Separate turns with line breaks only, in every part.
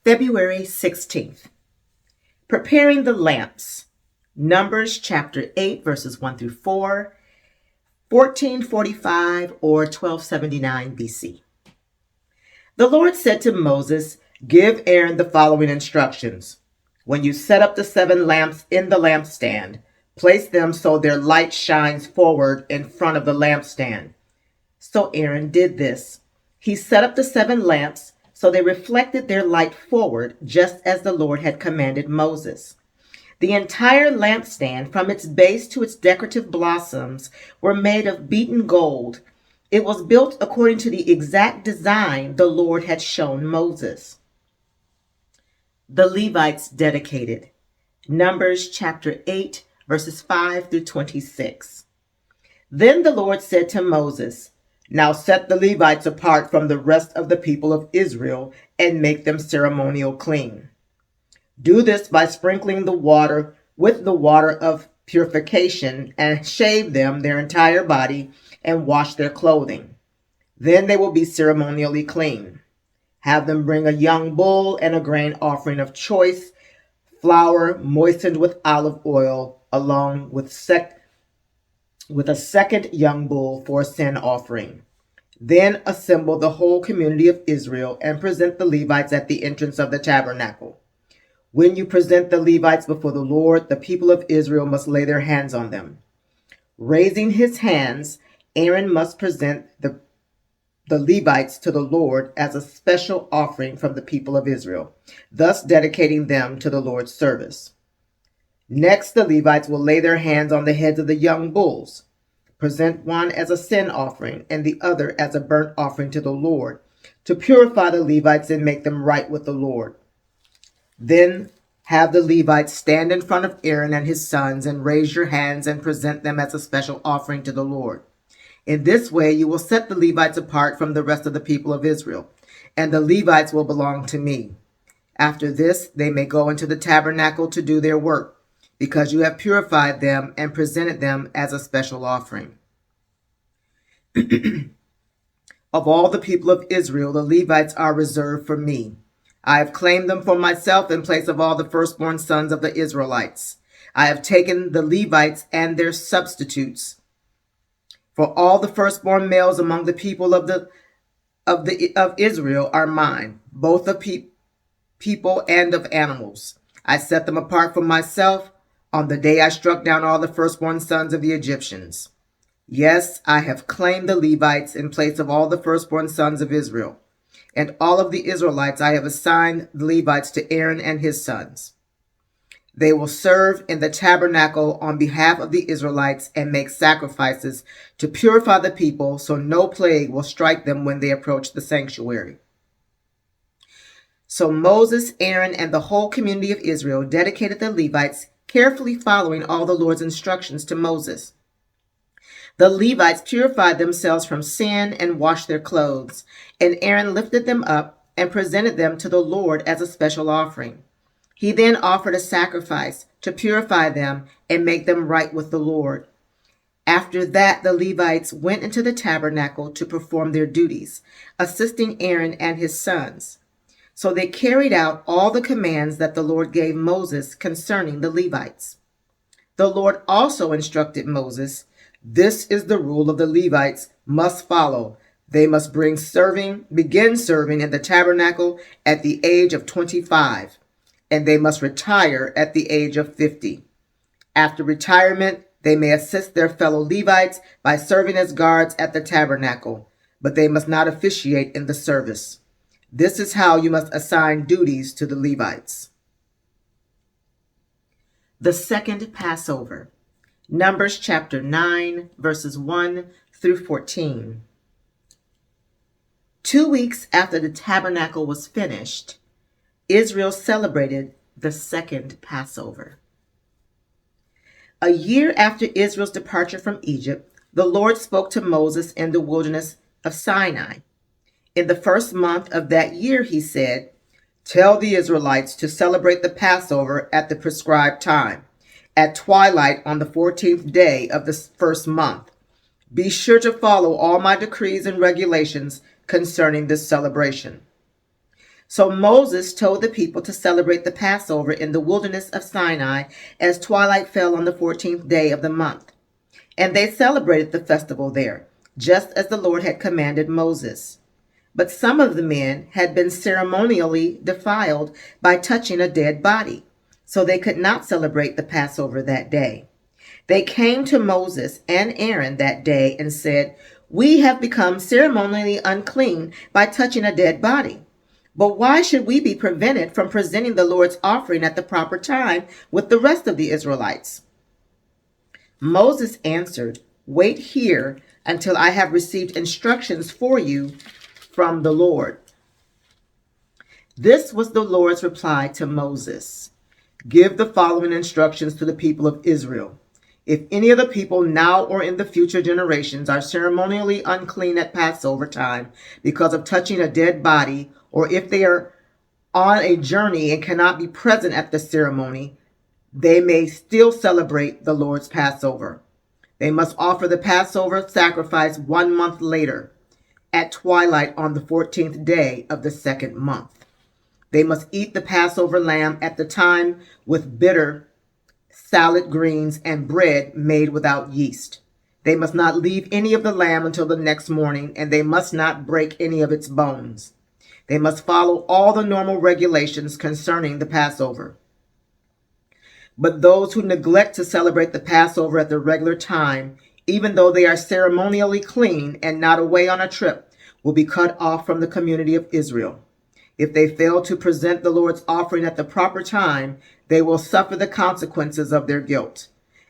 February 16th. Preparing the lamps. Numbers chapter 8, verses 1 through 4, 1445 or 1279 BC. The Lord said to Moses, "Give Aaron the following instructions. When you set up the 7 lamps in the lampstand, place them so their light shines forward in front of the lampstand." So Aaron did this. He set up the 7 lamps so they reflected their light forward, just as the Lord had commanded Moses. The entire lampstand, from its base to its decorative blossoms, were made of beaten gold. It was built according to the exact design the Lord had shown Moses. The Levites dedicated. Numbers chapter 8, verses 5 through 26. Then the Lord said to Moses, "Now set the Levites apart from the rest of the people of Israel and make them ceremonial clean. Do this by sprinkling the water with the water of purification and shave them their entire body and wash their clothing. Then they will be ceremonially clean. Have them bring a young bull and a grain offering of choice flour moistened with olive oil, along with a second young bull for a sin offering. Then assemble the whole community of Israel and present the Levites at the entrance of the tabernacle. When you present the Levites before the Lord, the people of Israel must lay their hands on them. Raising his hands, Aaron must present the Levites to the Lord as a special offering from the people of Israel, thus dedicating them to the Lord's service. Next, the Levites will lay their hands on the heads of the young bulls. Present one as a sin offering and the other as a burnt offering to the Lord, to purify the Levites and make them right with the Lord. Then have the Levites stand in front of Aaron and his sons and raise your hands and present them as a special offering to the Lord. In this way, you will set the Levites apart from the rest of the people of Israel, and the Levites will belong to me. After this, they may go into the tabernacle to do their work, because you have purified them and presented them as a special offering. Of all the people of Israel, the Levites are reserved for me. I have claimed them for myself in place of all the firstborn sons of the Israelites. I have taken the Levites and their substitutes. For all the firstborn males among the people of Israel are mine, both of people and of animals. I set them apart for myself on the day I struck down all the firstborn sons of the Egyptians. Yes, I have claimed the Levites in place of all the firstborn sons of Israel. And all of the Israelites I have assigned the Levites to Aaron and his sons. They will serve in the tabernacle on behalf of the Israelites and make sacrifices to purify the people, so no plague will strike them when they approach the sanctuary." So Moses, Aaron, and the whole community of Israel dedicated the Levites, carefully following all the Lord's instructions to Moses. The Levites purified themselves from sin and washed their clothes, and Aaron lifted them up and presented them to the Lord as a special offering. He then offered a sacrifice to purify them and make them right with the Lord. After that, the Levites went into the tabernacle to perform their duties, assisting Aaron and his sons. So they carried out all the commands that the Lord gave Moses concerning the Levites. The Lord also instructed Moses, "This is the rule of the Levites must follow. They must begin serving in the tabernacle at the age of 25, and they must retire at the age of 50. After retirement, they may assist their fellow Levites by serving as guards at the tabernacle, but they must not officiate in the service. This is how you must assign duties to the Levites." The second Passover. Numbers chapter 9, verses 1 through 14. 2 weeks after the tabernacle was finished, Israel celebrated the second Passover. A year after Israel's departure from Egypt, the Lord spoke to Moses in the wilderness of Sinai. In the first month of that year, he said, "Tell the Israelites to celebrate the Passover at the prescribed time, at twilight on the 14th day of the first month. Be sure to follow all my decrees and regulations concerning this celebration." So Moses told the people to celebrate the Passover in the wilderness of Sinai as twilight fell on the 14th day of the month. And they celebrated the festival there, just as the Lord had commanded Moses. But some of the men had been ceremonially defiled by touching a dead body, so they could not celebrate the Passover that day. They came to Moses and Aaron that day and said, "We have become ceremonially unclean by touching a dead body. But why should we be prevented from presenting the Lord's offering at the proper time with the rest of the Israelites?" Moses answered, "Wait here until I have received instructions for you from the Lord." This was the Lord's reply to Moses. "Give the following instructions to the people of Israel. If any of the people now or in the future generations are ceremonially unclean at Passover time because of touching a dead body, or if they are on a journey and cannot be present at the ceremony, they may still celebrate the Lord's Passover. They must offer the Passover sacrifice 1 month later, at twilight on the 14th day of the second month. They must eat the Passover lamb at the time with bitter salad greens and bread made without yeast. They must not leave any of the lamb until the next morning, and they must not break any of its bones. They must follow all the normal regulations concerning the Passover. But those who neglect to celebrate the Passover at the regular time, even though they are ceremonially clean and not away on a trip, will be cut off from the community of Israel. If they fail to present the Lord's offering at the proper time, they will suffer the consequences of their guilt.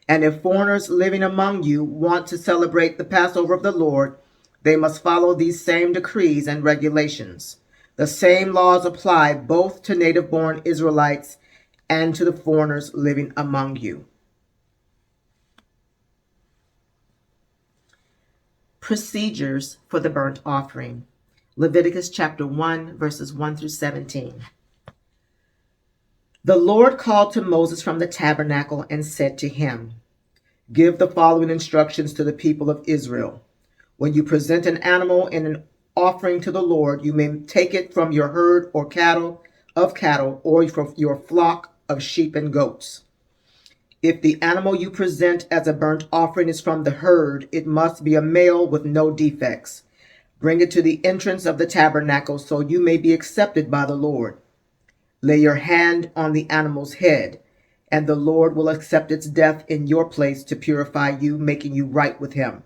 And if foreigners living among you want to celebrate the Passover of the Lord, they must follow these same decrees and regulations. The same laws apply both to native-born Israelites and to the foreigners living among you. Procedures for the burnt offering. Leviticus chapter 1, verses 1 through 17. The Lord called to Moses from the tabernacle and said to him, "Give the following instructions to the people of Israel. When you present an animal in an offering to the Lord, you may take it from your herd or cattle, or from your flock of sheep and goats. If the animal you present as a burnt offering is from the herd, it must be a male with no defects. Bring it to the entrance of the tabernacle so you may be accepted by the Lord. Lay your hand on the animal's head, and the Lord will accept its death in your place to purify you, making you right with him.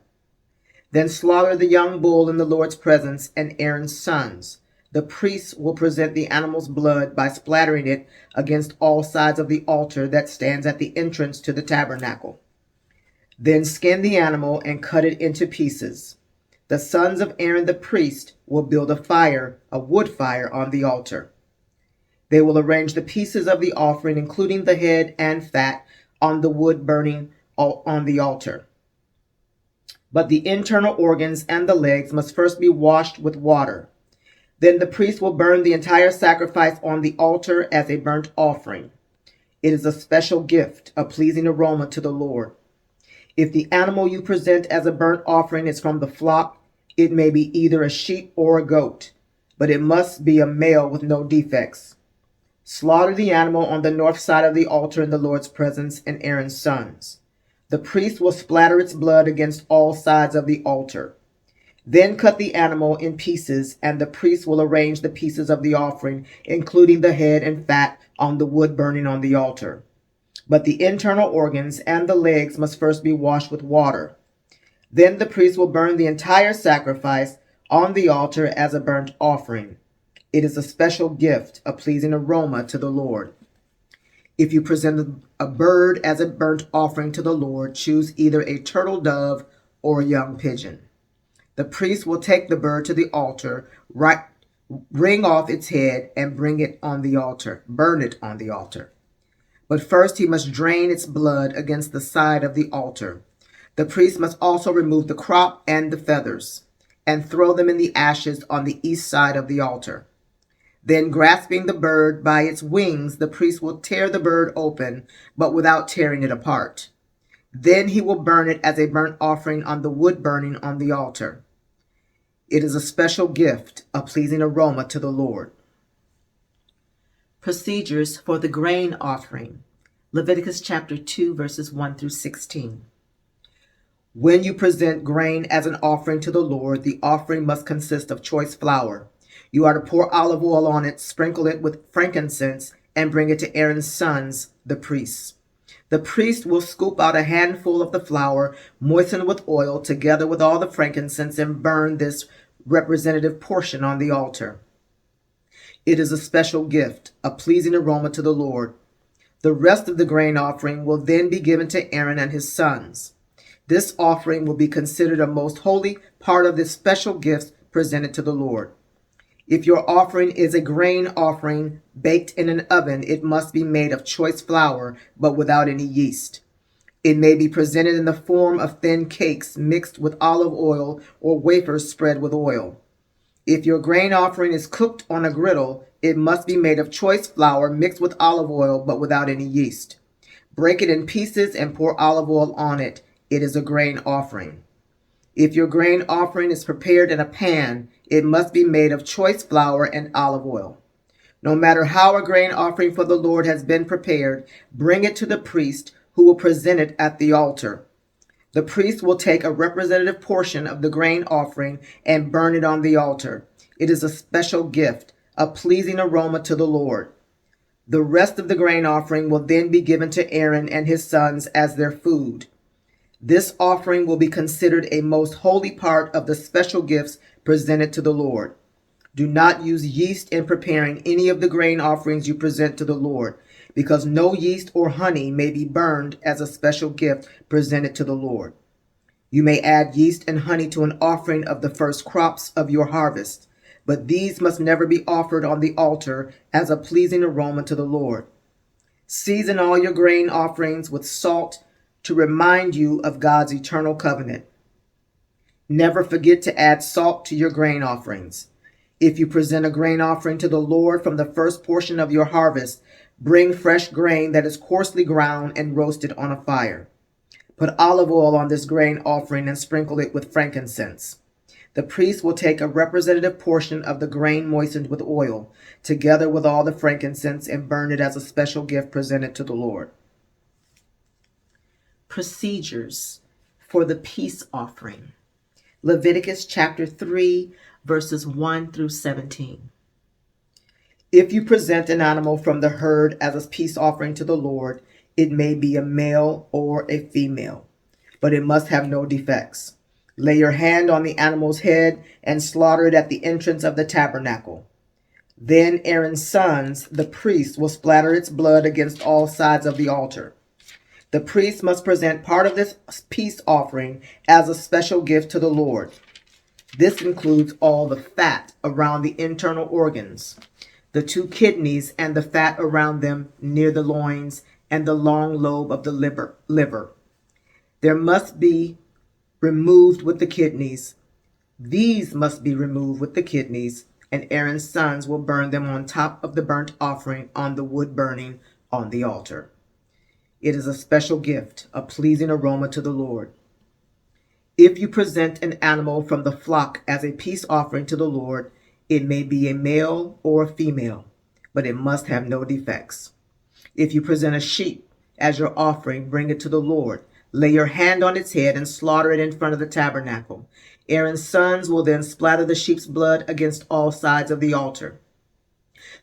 Then slaughter the young bull in the Lord's presence and Aaron's sons. The priests will present the animal's blood by splattering it against all sides of the altar that stands at the entrance to the tabernacle. Then skin the animal and cut it into pieces. The sons of Aaron the priest will build a wood fire on the altar. They will arrange the pieces of the offering, including the head and fat, on the wood burning on the altar. But the internal organs and the legs must first be washed with water. Then the priest will burn the entire sacrifice on the altar as a burnt offering. It is a special gift, a pleasing aroma to the Lord. If the animal you present as a burnt offering is from the flock, it may be either a sheep or a goat, but it must be a male with no defects. Slaughter the animal on the north side of the altar in the Lord's presence and Aaron's sons. The priest will splatter its blood against all sides of the altar. Then cut the animal in pieces, and the priest will arrange the pieces of the offering, including the head and fat, on the wood burning on the altar. But the internal organs and the legs must first be washed with water. Then the priest will burn the entire sacrifice on the altar as a burnt offering. It is a special gift, a pleasing aroma to the Lord. If you present a bird as a burnt offering to the Lord, choose either a turtle dove or a young pigeon. The priest will take the bird to the altar, wring off its head, and burn it on the altar. But first he must drain its blood against the side of the altar. The priest must also remove the crop and the feathers, and throw them in the ashes on the east side of the altar. Then, grasping the bird by its wings, the priest will tear the bird open, but without tearing it apart. Then he will burn it as a burnt offering on the wood burning on the altar. It is a special gift, a pleasing aroma to the Lord. Procedures for the grain offering. Leviticus chapter 2, verses 1 through 16. When you present grain as an offering to the Lord, the offering must consist of choice flour. You are to pour olive oil on it, sprinkle it with frankincense, and bring it to Aaron's sons, the priests. The priest will scoop out a handful of the flour, moisten with oil, together with all the frankincense, and burn this representative portion on the altar. It is a special gift, a pleasing aroma to the Lord. The rest of the grain offering will then be given to Aaron and his sons. This offering will be considered a most holy part of the special gifts presented to the Lord. If your offering is a grain offering baked in an oven, it must be made of choice flour, but without any yeast. It may be presented in the form of thin cakes mixed with olive oil or wafers spread with oil. If your grain offering is cooked on a griddle, it must be made of choice flour mixed with olive oil, but without any yeast. Break it in pieces and pour olive oil on it. It is a grain offering. If your grain offering is prepared in a pan, it must be made of choice flour and olive oil. No matter how a grain offering for the Lord has been prepared, bring it to the priest, who will present it at the altar. The priest will take a representative portion of the grain offering and burn it on the altar. It is a special gift, a pleasing aroma to the Lord. The rest of the grain offering will then be given to Aaron and his sons as their food. This offering will be considered a most holy part of the special gifts presented to the Lord. Do not use yeast in preparing any of the grain offerings you present to the Lord, because no yeast or honey may be burned as a special gift presented to the Lord. You may add yeast and honey to an offering of the first crops of your harvest, but these must never be offered on the altar as a pleasing aroma to the Lord. Season all your grain offerings with salt to remind you of God's eternal covenant. Never forget to add salt to your grain offerings. If you present a grain offering to the Lord from the first portion of your harvest, bring fresh grain that is coarsely ground and roasted on a fire. Put olive oil on this grain offering and sprinkle it with frankincense. The priest will take a representative portion of the grain moistened with oil, together with all the frankincense, and burn it as a special gift presented to the Lord. Procedures for the peace offering. Leviticus chapter 3, verses 1 through 17. If you present an animal from the herd as a peace offering to the Lord, it may be a male or a female, but it must have no defects. Lay your hand on the animal's head and slaughter it at the entrance of the tabernacle. Then Aaron's sons, the priests, will splatter its blood against all sides of the altar. The priest must present part of this peace offering as a special gift to the Lord. This includes all the fat around the internal organs, the 2 kidneys and the fat around them near the loins, and the long lobe of the liver. There must be removed with the kidneys. These must be removed with the kidneys, and Aaron's sons will burn them on top of the burnt offering on the wood burning on the altar. It is a special gift, a pleasing aroma to the Lord. If you present an animal from the flock as a peace offering to the Lord, it may be a male or a female, but it must have no defects. If you present a sheep as your offering, bring it to the Lord. Lay your hand on its head and slaughter it in front of the tabernacle. Aaron's sons will then splatter the sheep's blood against all sides of the altar.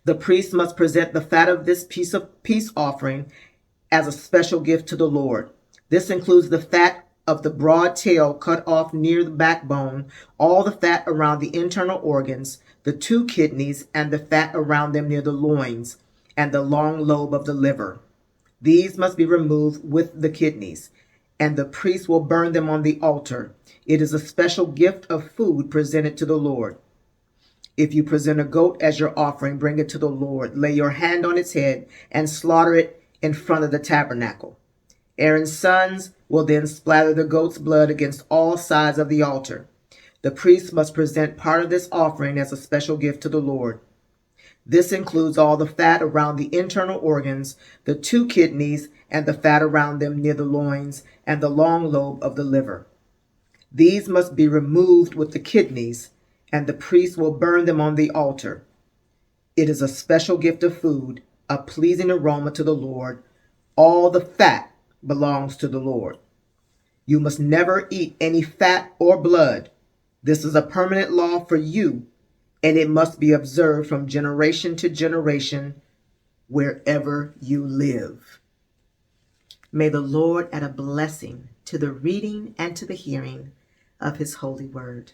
The priest must present the fat of this peace offering as a special gift to the Lord. This includes the fat of the broad tail cut off near the backbone, all the fat around the internal organs, the 2 kidneys, and the fat around them near the loins, and the long lobe of the liver. These must be removed with the kidneys, and the priest will burn them on the altar. It is a special gift of food presented to the Lord. If you present a goat as your offering, bring it to the Lord. Lay your hand on its head and slaughter it in front of the tabernacle. Aaron's sons will then splatter the goat's blood against all sides of the altar. The priest must present part of this offering as a special gift to the Lord. This includes all the fat around the internal organs, the 2 kidneys, and the fat around them near the loins, and the long lobe of the liver. These must be removed with the kidneys, and the priest will burn them on the altar. It is a special gift of food, a pleasing aroma to the Lord. All the fat belongs to the Lord. You must never eat any fat or blood. This is a permanent law for you, and it must be observed from generation to generation wherever you live. May the Lord add a blessing to the reading and to the hearing of his holy word.